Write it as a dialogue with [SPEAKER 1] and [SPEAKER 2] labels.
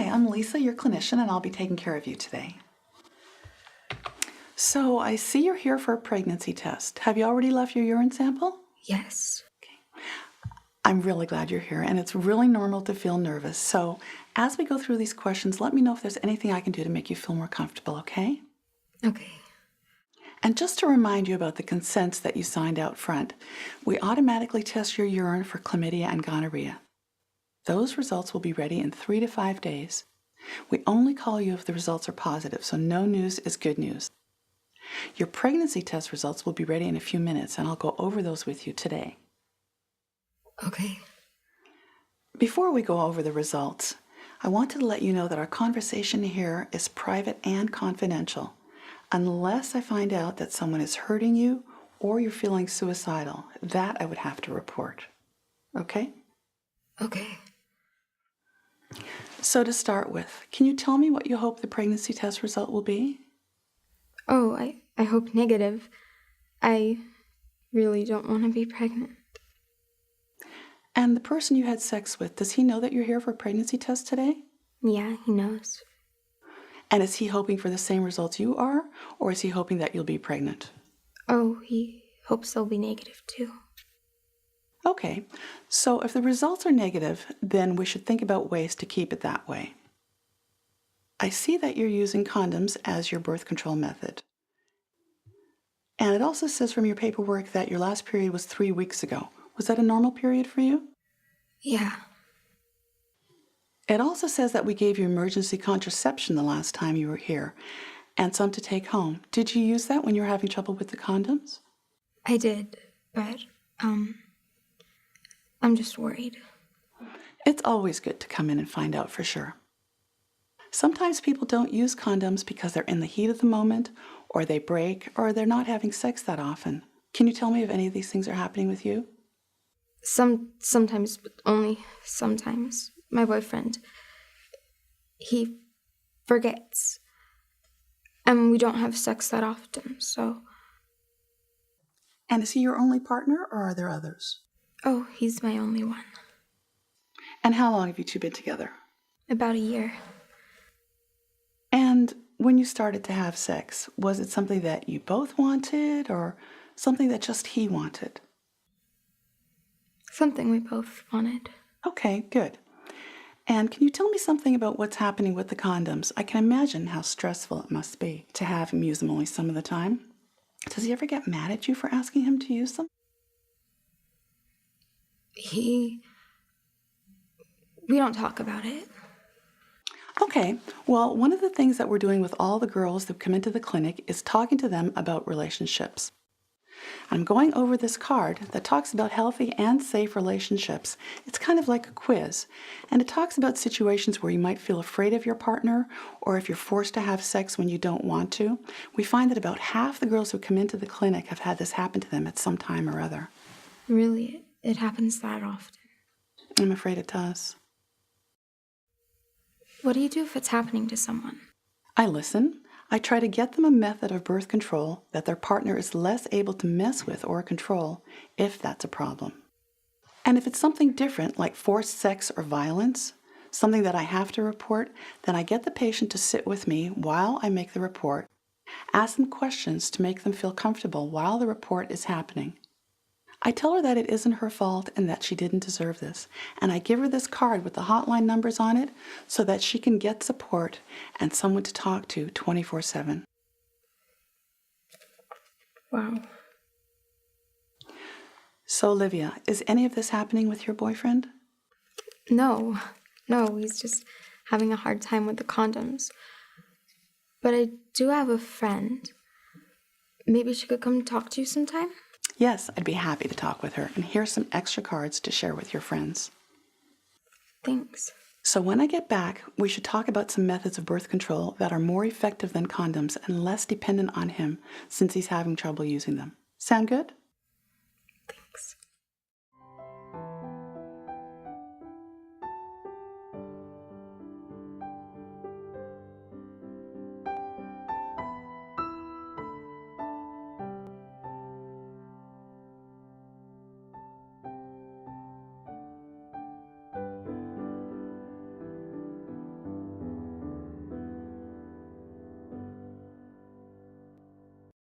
[SPEAKER 1] Hi, I'm Lisa, your clinician, and I'll be taking care of you today. So I see you're here for a pregnancy test. Have you already left your urine sample?
[SPEAKER 2] Yes.
[SPEAKER 1] I'm really glad you're here, and it's really normal to feel nervous. So as we go through these questions, let me know if there's anything I can do to make you feel more comfortable, okay?
[SPEAKER 2] Okay.
[SPEAKER 1] And just to remind you about the consents that you signed out front, we automatically test your urine for chlamydia and gonorrhea. Those results will be ready in 3 to 5 days. We only call you if the results are positive, so no news is good news. Your pregnancy test results will be ready in a few minutes, and I'll go over those with you today.
[SPEAKER 2] Okay.
[SPEAKER 1] Before we go over the results, I wanted to let you know that our conversation here is private and confidential, unless I find out that someone is hurting you or you're feeling suicidal. That I would have to report. Okay?
[SPEAKER 2] Okay.
[SPEAKER 1] So to start with, can you tell me what you hope the pregnancy test result will be?
[SPEAKER 2] Oh, I hope negative. I really don't want to be pregnant.
[SPEAKER 1] And the person you had sex with, does he know that you're here for a pregnancy test today?
[SPEAKER 2] Yeah, he knows.
[SPEAKER 1] And is he hoping for the same results you are, or is he hoping that you'll be pregnant?
[SPEAKER 2] Oh, he hopes they'll be negative too.
[SPEAKER 1] Okay, so if the results are negative, then we should think about ways to keep it that way. I see that you're using condoms as your birth control method. And it also says from your paperwork that your last period was 3 weeks ago. Was that a normal period for you?
[SPEAKER 2] Yeah.
[SPEAKER 1] It also says that we gave you emergency contraception the last time you were here, and some to take home. Did you use that when you were having trouble with the condoms?
[SPEAKER 2] I did, but, I'm just worried.
[SPEAKER 1] It's always good to come in and find out for sure. Sometimes people don't use condoms because they're in the heat of the moment, or they break, or they're not having sex that often. Can you tell me if any of these things are happening with you?
[SPEAKER 2] Sometimes, but only sometimes. My boyfriend, he forgets. And we don't have sex that often, so...
[SPEAKER 1] And is he your only partner, or are there others?
[SPEAKER 2] Oh, he's my only one.
[SPEAKER 1] And how long have you two been together?
[SPEAKER 2] About a year.
[SPEAKER 1] And when you started to have sex, was it something that you both wanted, or something that just he wanted?
[SPEAKER 2] Something we both wanted.
[SPEAKER 1] Okay, good. And can you tell me something about what's happening with the condoms? I can imagine how stressful it must be to have him use them only some of the time. Does he ever get mad at you for asking him to use them?
[SPEAKER 2] We don't talk about it.
[SPEAKER 1] Okay, well, one of the things that we're doing with all the girls that come into the clinic is talking to them about relationships. I'm going over this card that talks about healthy and safe relationships. It's kind of like a quiz, and it talks about situations where you might feel afraid of your partner, or if you're forced to have sex when you don't want to. We find that about half the girls who come into the clinic have had this happen to them at some time or other.
[SPEAKER 2] Really, it happens that often.
[SPEAKER 1] I'm afraid it does.
[SPEAKER 2] What do you do if it's happening to someone?
[SPEAKER 1] I listen. I try to get them a method of birth control that their partner is less able to mess with or control, if that's a problem. And if it's something different, like forced sex or violence, something that I have to report, then I get the patient to sit with me while I make the report, ask them questions to make them feel comfortable while the report is happening. I tell her that it isn't her fault and that she didn't deserve this, and I give her this card with the hotline numbers on it so that she can get support and someone to talk to 24/7.
[SPEAKER 2] Wow.
[SPEAKER 1] So, Olivia, is any of this happening with your boyfriend?
[SPEAKER 2] No, he's just having a hard time with the condoms. But I do have a friend. Maybe she could come talk to you sometime?
[SPEAKER 1] Yes, I'd be happy to talk with her, and here's some extra cards to share with your friends.
[SPEAKER 2] Thanks.
[SPEAKER 1] So when I get back, we should talk about some methods of birth control that are more effective than condoms and less dependent on him since he's having trouble using them. Sound good?